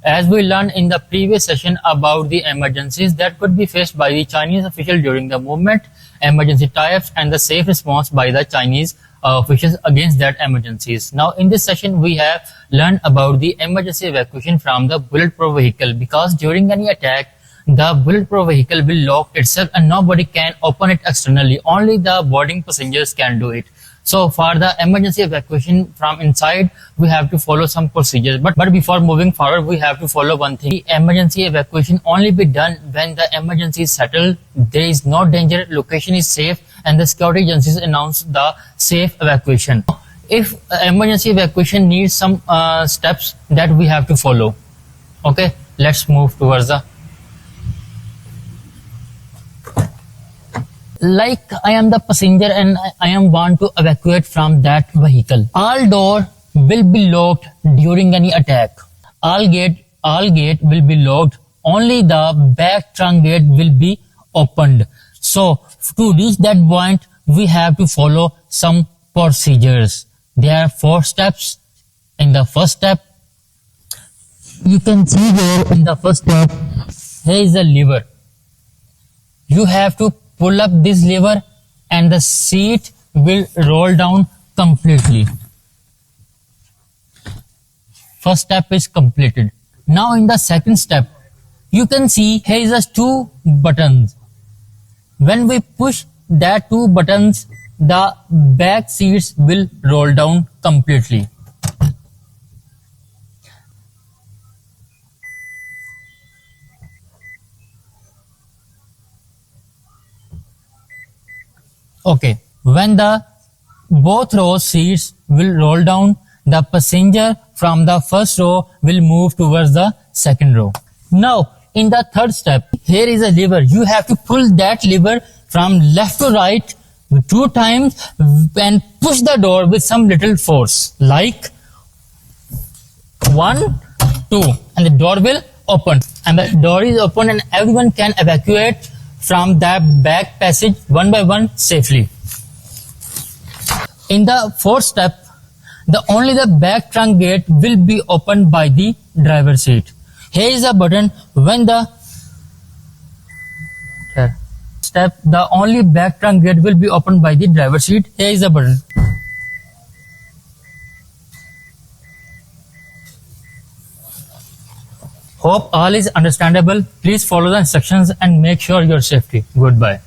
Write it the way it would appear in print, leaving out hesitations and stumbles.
As we learned in the previous session about the emergencies that could be faced by the Chinese official during the movement, emergency types, and the safe response by the Chinese officials against that emergencies. Now, in this session, we have learned about the emergency evacuation from the bulletproof vehicle, because during any attack, the bulletproof vehicle will lock itself and nobody can open it externally. Only the boarding passengers can do it. So for the emergency evacuation from inside, we have to follow some procedures. But before moving forward, we have to follow one thing. The emergency evacuation only be done when the emergency is settled, there is no danger, location is safe, and the security agencies announce the safe evacuation. If emergency evacuation needs some steps that we have to follow. Okay, let's move towards the... Like I am the passenger and I am want to evacuate from that vehicle. All door will be locked during any attack. All gate will be locked. Only the back trunk gate will be opened. So to reach that point, we have to follow some procedures. There are 4 steps. In the first step, you can see here in the first step, here is a lever. You have to pull up this lever and the seat will roll down completely. First step is completed. Now in the second step, you can see here is 2 buttons. When we push that 2 buttons, the back seats will roll down completely. Okay, when the both row seats will roll down, the passenger from the first row will move towards the second row. Now, in the third step, here is a lever. You have to pull that lever from left to right 2 times and push the door with some little force, like 1, 2, and the door will open. And the door is open and everyone can evacuate from that back passage one by one safely. In the fourth step, only the back trunk gate will be opened by the driver seat. Here is a button. When the step, the only back trunk gate will be opened by the driver seat. Here is a button. Hope all is understandable. Please follow the instructions and make sure your safety. Goodbye.